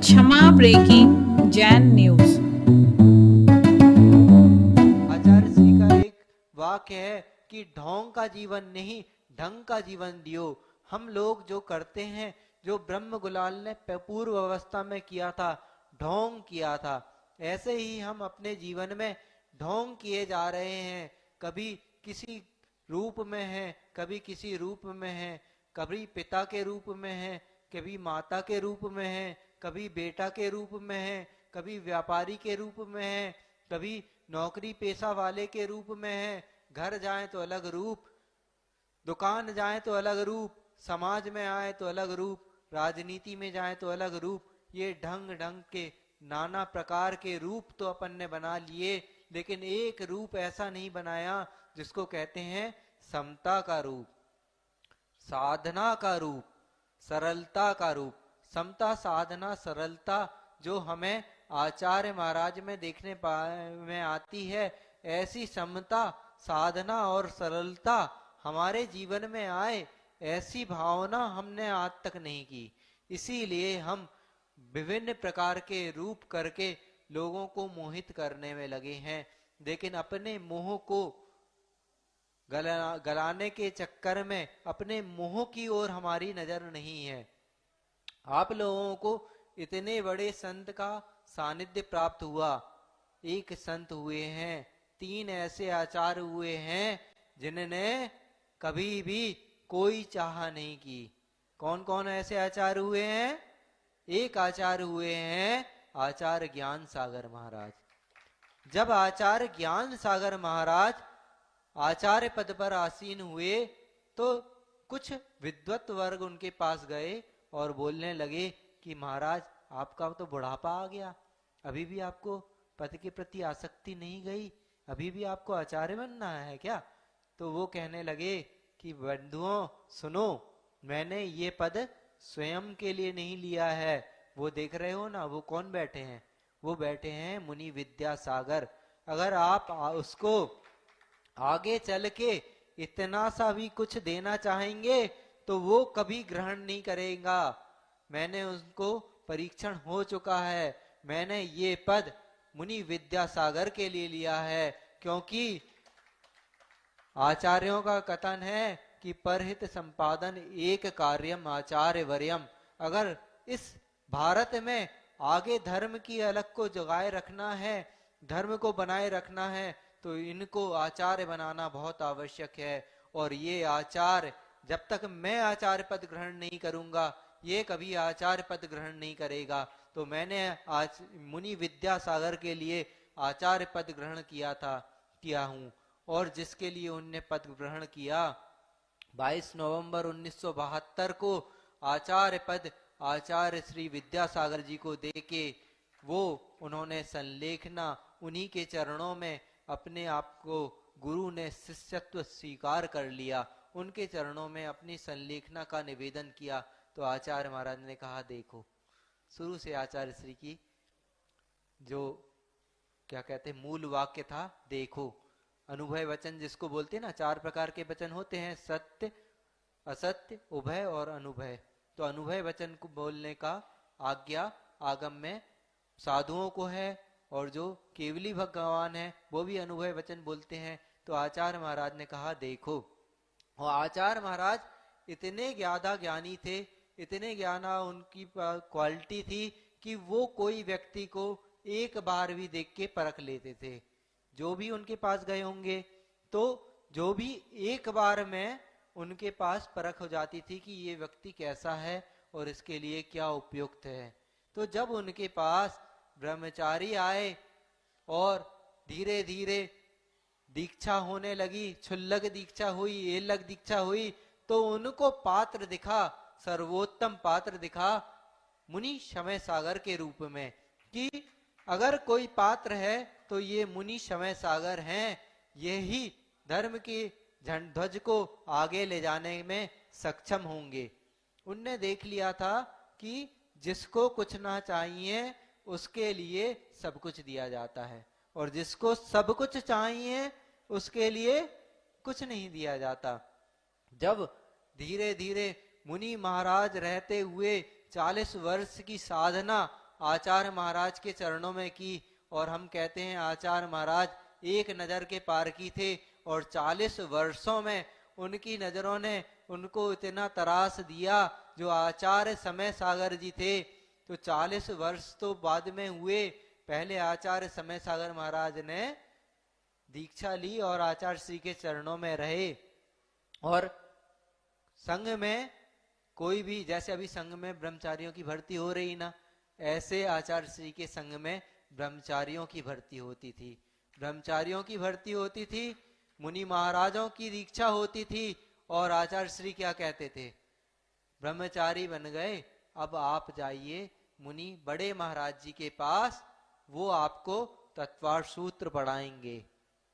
क्षमा breaking Jain news. आचार्य श्री का एक वाक्य है कि ढोंग का जीवन नहीं ढंग का जीवन दियो। हम लोग जो करते हैं, जो ब्रह्म गुलाल ने पूर्व अवस्था में किया था, ढोंग किया था, ऐसे ही हम अपने जीवन में ढोंग किए जा रहे हैं। कभी किसी रूप में है, कभी किसी रूप में है, कभी पिता के रूप में है, कभी माता के रूप में है, कभी बेटा के रूप में है, कभी व्यापारी के रूप में है, कभी नौकरी पेशा वाले के रूप में है। घर जाए तो अलग रूप, दुकान जाए तो अलग रूप, समाज में आए तो अलग रूप, राजनीति में जाए तो अलग रूप। ये ढंग ढंग के नाना प्रकार के रूप तो अपन ने बना लिए, लेकिन एक रूप ऐसा नहीं बनाया जिसको कहते हैं समता का रूप, साधना का रूप, सरलता का रूप। समता, साधना, सरलता जो हमें आचार्य महाराज में देखने में आती है, ऐसी समता, साधना और सरलता हमारे जीवन में आए, ऐसी भावना हमने आज तक नहीं की। इसीलिए हम विभिन्न प्रकार के रूप करके लोगों को मोहित करने में लगे हैं, लेकिन अपने मोह को गलाने के चक्कर में अपने मोह की ओर हमारी नजर नहीं है। आप लोगों को इतने बड़े संत का सानिध्य प्राप्त हुआ। एक संत हुए हैं, तीन ऐसे आचार्य हुए हैं जिन्होंने कभी भी कोई चाह नहीं की। कौन कौन ऐसे आचार्य हुए हैं? एक आचार्य हुए हैं आचार्य ज्ञान सागर महाराज। जब आचार्य ज्ञान सागर महाराज आचार्य पद पर आसीन हुए तो कुछ विद्वत वर्ग उनके पास गए और बोलने लगे कि महाराज आपका तो बुढ़ापा आ गया, अभी भी आपको पद के प्रति आसक्ति नहीं गई, अभी भी आपको आचार्य बनना है क्या? तो वो कहने लगे कि बंधुओं सुनो, मैंने ये पद स्वयं के लिए नहीं लिया है। वो देख रहे हो ना, वो कौन बैठे हैं? वो बैठे हैं मुनि विद्यासागर। अगर आप उसको आगे चल के इतना सा भी कुछ देना चाहेंगे तो वो कभी ग्रहण नहीं करेगा। मैंने उनको परीक्षण हो चुका है, मैंने ये पद मुनि विद्यासागर के लिए लिया है, क्योंकि आचार्यों का कथन है कि परहित संपादन एक कार्यम आचार्य वर्यम। अगर इस भारत में आगे धर्म की अलग को जगाए रखना है, धर्म को बनाए रखना है, तो इनको आचार्य बनाना बहुत आवश्यक है। और ये आचार्य, जब तक मैं आचार्य पद ग्रहण नहीं करूंगा, ये कभी आचार्य पद ग्रहण नहीं करेगा। तो मैंने आज मुनि विद्यासागर के लिए आचार्य पद ग्रहण किया हूं। और जिसके लिए उनने पद ग्रहण किया, 22 नवंबर 1972 को आचार्य पद आचार्य श्री विद्यासागर जी को देके वो उन्होंने संलेखना, उन्हीं के चरणों में अपने आप को गुरु ने शिष्यत्व स्वीकार कर लिया, उनके चरणों में अपनी संलेखना का निवेदन किया। तो आचार्य महाराज ने कहा देखो, शुरू से आचार्य श्री की जो क्या कहते हैं मूल वाक्य था, देखो। अनुभय वचन जिसको बोलते हैं ना, चार प्रकार के वचन होते हैं, सत्य, असत्य, उभय और अनुभय। तो अनुभय वचन को बोलने का आज्ञा आगम में साधुओं को है, और जो केवली भगवान है वो भी अनुभव वचन बोलते हैं। तो आचार्य महाराज ने कहा देखो। और आचार्य महाराज इतने ज्यादा ज्ञानी थे, इतने ज्ञाना उनकी क्वालिटी थी कि वो कोई व्यक्ति को एक बार भी देख के परख लेते थे। जो भी उनके पास गए होंगे तो जो भी एक बार में उनके पास परख हो जाती थी कि ये व्यक्ति कैसा है और इसके लिए क्या उपयुक्त है। तो जब उनके पास ब्रह्मचारी आए और धीरे धीरे दीक्षा होने लगी, क्षुल्लक दीक्षा हुई, एलक दीक्षा हुई, तो उनको पात्र दिखा, सर्वोत्तम पात्र दिखा मुनि समय सागर के रूप में, कि अगर कोई पात्र है तो ये मुनि समय सागर हैं। यही धर्म की ध्वज को आगे ले जाने में सक्षम होंगे। उनने देख लिया था कि जिसको कुछ ना चाहिए उसके लिए सब कुछ दिया जाता है, और जिसको सब कुछ चाहिए उसके लिए कुछ नहीं दिया जाता। जब धीरे धीरे मुनि महाराज रहते हुए 40 वर्ष की साधना आचार्य महाराज के चरणों में की। और हम कहते हैं आचार्य महाराज एक नजर के पार की थे, और 40 वर्षों में उनकी नजरों ने उनको इतना तरास दिया। जो आचार्य समय सागर जी थे, तो 40 वर्ष तो बाद में हुए, पहले आचार्य समय सागर महाराज ने दीक्षा ली और आचार्य श्री के चरणों में रहे। और संघ में कोई भी, जैसे अभी संघ में ब्रह्मचारियों की भर्ती हो रही ना, ऐसे आचार्य श्री के संघ में ब्रह्मचारियों की भर्ती होती थी। ब्रह्मचारियों की भर्ती होती थी, मुनि महाराजों की दीक्षा होती थी। और आचार्य श्री क्या कहते थे, ब्रह्मचारी बन गए, अब आप जाइए मुनि बड़े महाराज जी के पास, वो आपको तत्वार्थ सूत्र पढ़ाएंगे।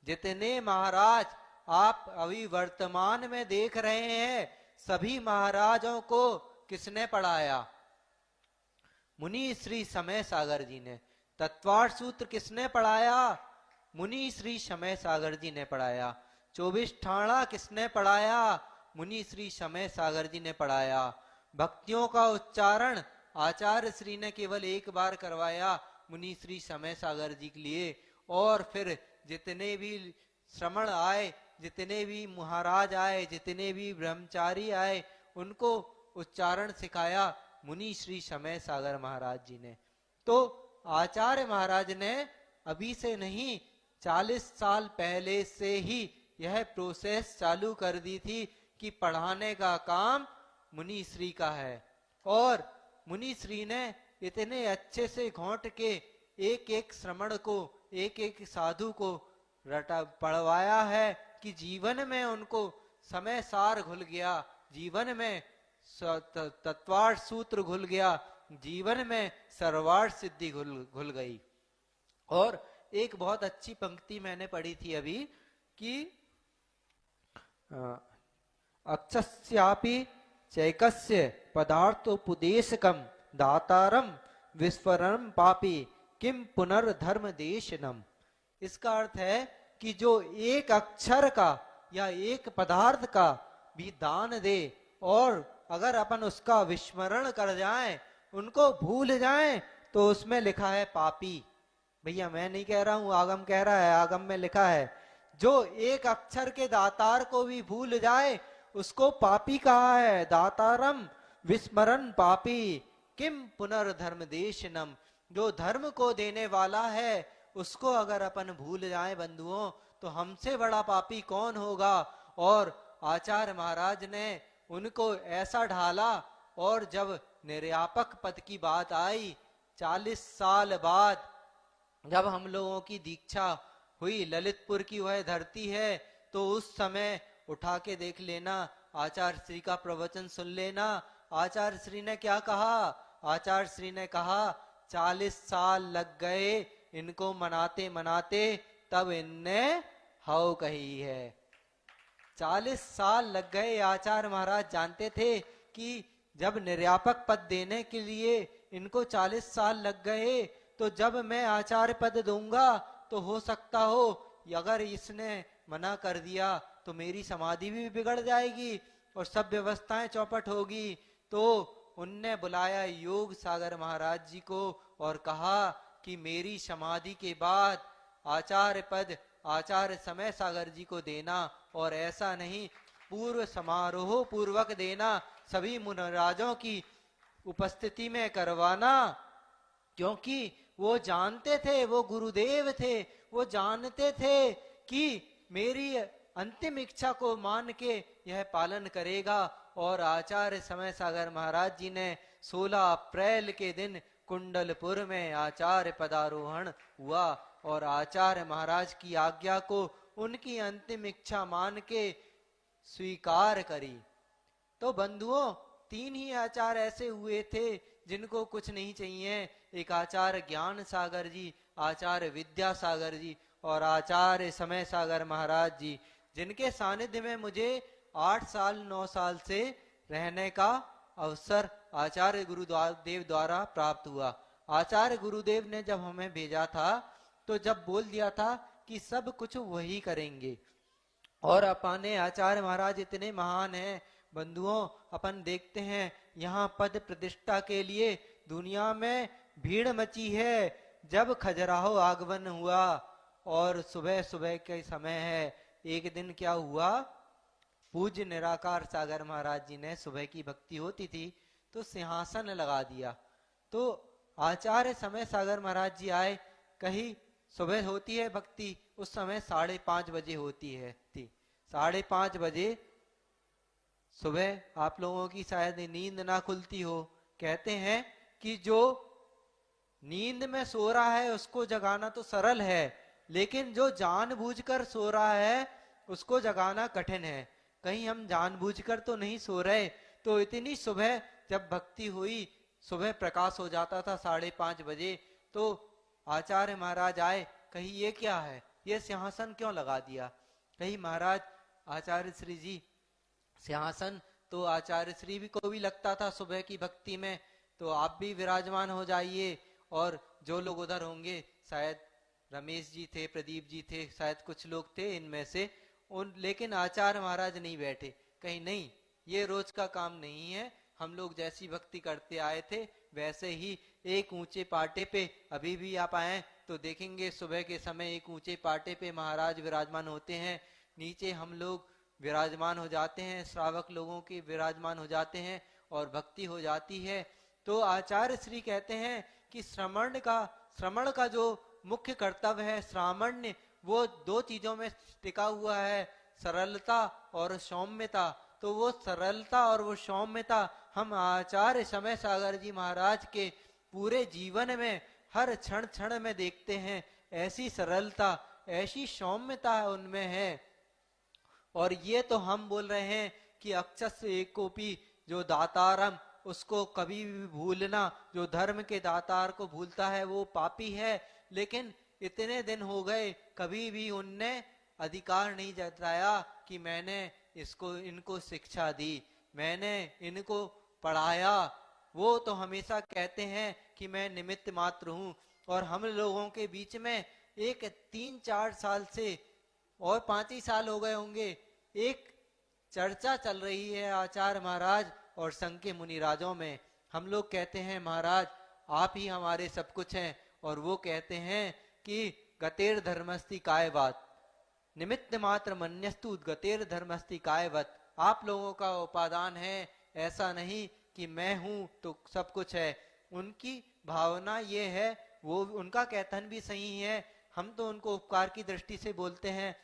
जितने महाराज आप अभी वर्तमान में देख रहे हैं, सभी महाराजों को किसने पढ़ाया? मुनि श्री समय सागर जी ने। तत्वार्थ सूत्र किसने पढ़ाया? मुनि श्री समय सागर जी ने पढ़ाया। 24 ठाणा किसने पढ़ाया? मुनि श्री समय सागर जी ने पढ़ाया। भक्तियों का उच्चारण आचार्य श्री ने केवल एक बार करवाया मुनि श्री समय सागर जी के लिए। और फिर जितने भी श्रमण आए, जितने भी महाराज आए, जितने भी ब्रह्मचारी आए, उनको उच्चारण सिखाया मुनि श्री समय सागर महाराज जी ने। तो आचार्य महाराज ने अभी से नहीं, 40 साल पहले से ही यह प्रोसेस चालू कर दी थी कि पढ़ाने का काम मुनि श्री का है। और मुनि श्री ने इतने अच्छे से घोंट के एक एक श्रमण को, एक एक साधु को रटा पढ़वाया है कि जीवन में उनको समय सार घुल गया, जीवन में तत्वार्थ सूत्र घुल गया, जीवन में सर्वार्थ सिद्धि घुल गई। और एक बहुत अच्छी पंक्ति मैंने पढ़ी थी अभी कि अक्षस्यापि चैकस्य पदार्थोपदेशकम दातारम विस्फरम पापी किम पुनर्धर्म देशनम। इसका अर्थ है कि जो एक अक्षर का या एक पदार्थ का भी दान दे, और अगर अपन उसका विस्मरण कर जाएं, उनको भूल जाएं, तो उसमें लिखा है पापी। भैया मैं नहीं कह रहा हूं, आगम कह रहा है, आगम में लिखा है जो एक अक्षर के दातार को भी भूल जाए उसको पापी कहा है। दातारम विस्मरण पापी किम पुनर्धर्म देशनम। जो धर्म को देने वाला है उसको अगर अपन भूल जाए बंधुओं, तो हमसे बड़ा पापी कौन होगा। और आचार्य महाराज ने उनको ऐसा ढाला। और जब निर्यापक पद की बात आई, 40 साल बाद जब हम लोगों की दीक्षा हुई, ललितपुर की वह धरती है, तो उस समय उठा के देख लेना, आचार्य श्री का प्रवचन सुन लेना। आचार्य श्री ने क्या कहा? आचार्य श्री ने कहा 40 साल लग गए इनको मनाते मनाते, तब इनने हाउ कही है। 40 साल लग गए। आचार्य महाराज जानते थे कि जब निर्यापक पद देने के लिए इनको 40 साल लग गए, तो जब मैं आचार्य पद दूंगा तो हो सकता हो अगर इसने मना कर दिया तो मेरी समाधि भी बिगड़ जाएगी और सब व्यवस्थाएं चौपट होगी। तो उनने बुलाया योग सागर महाराज जी को और कहा कि मेरी समाधि के बाद आचार्य पद आचार्य समय सागर जी को देना, और ऐसा नहीं पूर्व समारोह पूर्वक देना, सभी मुनिराजों की उपस्थिति में करवाना। क्योंकि वो जानते थे, वो गुरुदेव थे, वो जानते थे कि मेरी अंतिम इच्छा को मान के यह पालन करेगा। और आचार्य समय सागर महाराज जी ने 16 अप्रैल के दिन कुंडलपुर में आचार्य पदारोहण हुआ और आचार्य महाराज की आज्ञा को उनकी अंतिम इच्छा मान के स्वीकार करी। तो बंधुओं, 3 ही आचार्य ऐसे हुए थे जिनको कुछ नहीं चाहिए। एक आचार्य ज्ञान सागर जी, आचार्य विद्या सागर जी और आचार्य समय सागर महाराज जी, जिनके सानिध्य में मुझे 8 साल 9 साल से रहने का अवसर आचार्य गुरुदेव द्वारा प्राप्त हुआ। आचार्य गुरुदेव ने जब हमें भेजा था तो जब बोल दिया था कि सब कुछ वही करेंगे, और अपने आचार्य महाराज इतने महान हैं बंधुओं। अपन देखते हैं यहाँ पद प्रतिष्ठा के लिए दुनिया में भीड़ मची है जब खजुराहो आगमन हुआ। और सुबह सुबह के समय है। एक दिन क्या हुआ, पूज्य निराकार सागर महाराज जी ने, सुबह की भक्ति होती थी तो सिंहासन लगा दिया। तो आचार्य समय सागर महाराज जी आए। कहीं सुबह होती है भक्ति, उस समय 5:30 बजे होती है थी। 5:30 बजे सुबह आप लोगों की शायद नींद ना खुलती हो। कहते हैं कि जो नींद में सो रहा है उसको जगाना तो सरल है, लेकिन जो जानबूझकर सो रहा है उसको जगाना कठिन है। कहीं हम जानबूझकर तो नहीं सो रहे। तो इतनी सुबह जब भक्ति हुई, सुबह प्रकाश हो जाता था 5:30 बजे, तो आचार्य महाराज आए। कहीं ये क्या है, ये सिंहासन क्यों लगा दिया? कहीं महाराज आचार्य श्री जी, सिंहासन तो आचार्य श्री भी को भी लगता था सुबह की भक्ति में, तो आप भी विराजमान हो जाइए। और जो लोग उधर होंगे, शायद रमेश जी थे, प्रदीप जी थे, शायद कुछ लोग थे इनमें से उन, लेकिन आचार्य महाराज नहीं बैठे। कहीं नहीं, ये रोज का काम नहीं है। हम लोग जैसी भक्ति करते आए थे वैसे ही एक ऊंचे पाटे पे अभी भी आप आए तो देखेंगे सुबह के समय एक ऊंचे पाटे पे महाराज विराजमान होते हैं। नीचे हम लोग विराजमान हो जाते हैं, श्रावक लोगों के विराजमान हो जाते हैं और भक्ति हो जाती है। तो आचार्य श्री कहते हैं कि श्रवण का जो मुख्य कर्तव्य है, श्रावण्य, वो 2 चीजों में टिका हुआ है, सरलता और सौम्यता। तो वो सरलता और वो सौम्यता हम आचार्य समय सागर जी महाराज के पूरे जीवन में हर क्षण क्षण में देखते हैं। ऐसी सरलता, ऐसी सौम्यता उनमें है। और ये तो हम बोल रहे हैं कि अक्षस एकोपी, जो दातारम, उसको कभी भी भूलना, जो धर्म के दातार को भूलता है वो पापी है। लेकिन इतने दिन हो गए, कभी भी उनने अधिकार नहीं जताया कि मैंने इनको शिक्षा दी, मैंने इनको पढ़ाया। वो तो हमेशा कहते हैं कि मैं निमित्त मात्र हूं। और हम लोगों के बीच में एक 3-4 साल से, और 5 ही साल हो गए होंगे, एक चर्चा चल रही है आचार्य महाराज और संघ के मुनिराजों में। हम लोग कहते हैं महाराज आप ही हमारे सब कुछ हैं, और वो कहते हैं कि गतेर धर्मस्ति कायवत, निमित्त मात्र मन्यस्तु गतेर धर्मस्ति कायवत। आप लोगों का उपादान है, ऐसा नहीं कि मैं हूं तो सब कुछ है। उनकी भावना ये है, वो उनका कथन भी सही है। हम तो उनको उपकार की दृष्टि से बोलते हैं,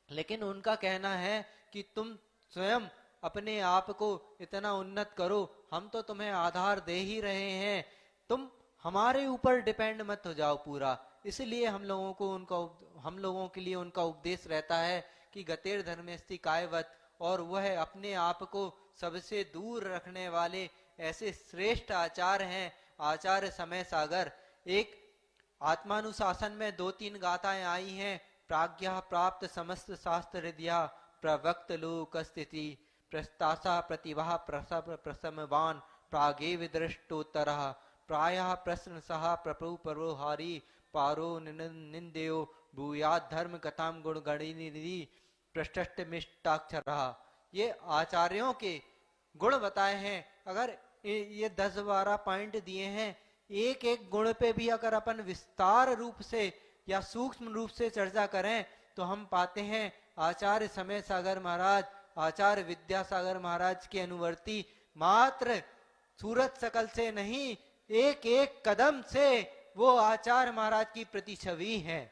लेकिन उनका कहना है कि तुम स्वयं अपने आप को इतना उन्नत करो, हम तो तुम्हें आधार दे ही रहे हैं, तुम हमारे ऊपर डिपेंड मत हो जाओ पूरा। इसलिए हम लोगों के लिए उनका उपदेश रहता है कि गतेर धर्मेस्ति कायवत, और वह अपने आप को सबसे दूर रखने वाले ऐसे श्रेष्ठ आचार्य हैं आचार्य समय सागर। एक आत्मानुशासन में 2-3 गाथाएं आई हैं। प्राज्ञा प्राप्त समस्त शास्त्र हृदया, प्रवक्त लोक स्थिति, प्रस्तासा प्रतिभा प्रसमवान, प्रागेव दृष्टोत्तरः, प्रायः प्रश्न सहा प्रभु परोहारी, पारो निंदेयो भूयात धर्म कथाम गुण गणिनिधि, पृष्ठ मिष्टाक्षरः। ये आचार्यों के गुण बताए हैं। अगर ये 10-12 पॉइंट दिए हैं, एक एक गुण पे भी अगर अपन विस्तार रूप से या सूक्ष्म रूप से चर्चा करें तो हम पाते हैं आचार्य समय सागर महाराज, आचार्य विद्यासागर महाराज के अनुवर्ती मात्र सूरत सकल से नहीं, एक एक कदम से वो आचार्य महाराज की प्रतिछवि हैं।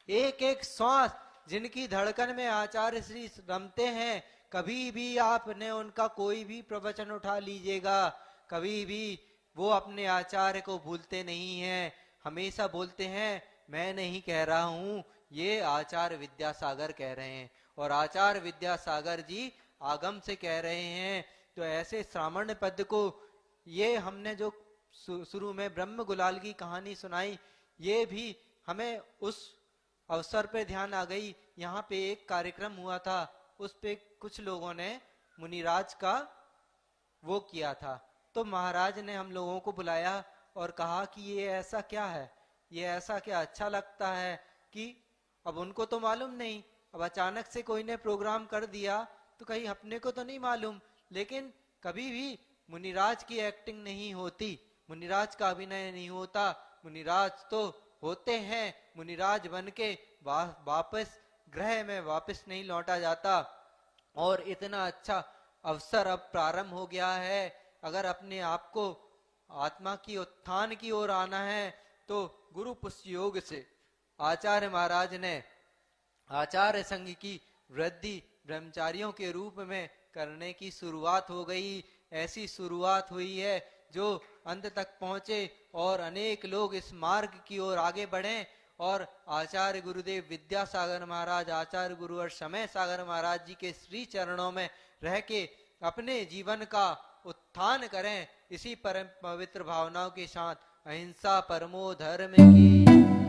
एक एक श्वास जिनकी धड़कन में आचार्य श्री रमते हैं। कभी भी आपने उनका कोई भी प्रवचन उठा लीजिएगा, कभी भी वो अपने आचार्य को भूलते नहीं हैं। हमेशा बोलते हैं मैं नहीं कह रहा हूं, ये आचार्य विद्यासागर कह रहे हैं, और आचार्य विद्यासागर जी आगम से कह रहे हैं। तो ऐसे श्रावण पद को, ये हमने जो शुरू में ब्रह्म गुलाल की कहानी सुनाई, ये भी हमें उस अवसर पे ध्यान आ गई। यहाँ पे एक कार्यक्रम हुआ था, उस पे कुछ लोगों ने मुनिराज का वो किया था, तो महाराज ने हम लोगों को बुलाया और कहा कि ये ऐसा क्या है, ये ऐसा क्या अच्छा लगता है कि अब उनको तो मालूम नहीं, अब अचानक से कोई ने प्रोग्राम कर दिया तो कहीं अपने को तो नहीं मालूम, लेकिन कभी भी मुनिराज की एक्टिंग नहीं होती। मुनिराज का अभिनय नहीं होता, मुनिराज तो होते हैं, मुनिराज बन के वापस ग्रह में वापस नहीं लौटा जाता। और इतना अच्छा अवसर अब प्रारंभ हो गया है, अगर अपने आप को आत्मा की उत्थान की ओर आना है तो गुरु पुष्य योग से आचार्य महाराज ने आचार्य संघ की वृद्धि ब्रह्मचारियों के रूप में करने की शुरुआत हो गई। ऐसी शुरुआत हुई है जो अंत तक पहुंचे और अनेक लोग इस मार्ग की ओर आगे बढ़े और आचार्य गुरुदेव विद्यासागर महाराज, आचार्य गुरु और समय सागर महाराज जी के श्री चरणों में रह के अपने जीवन का उत्थान करें। इसी परम पवित्र भावनाओं के साथ अहिंसा परमो धर्म की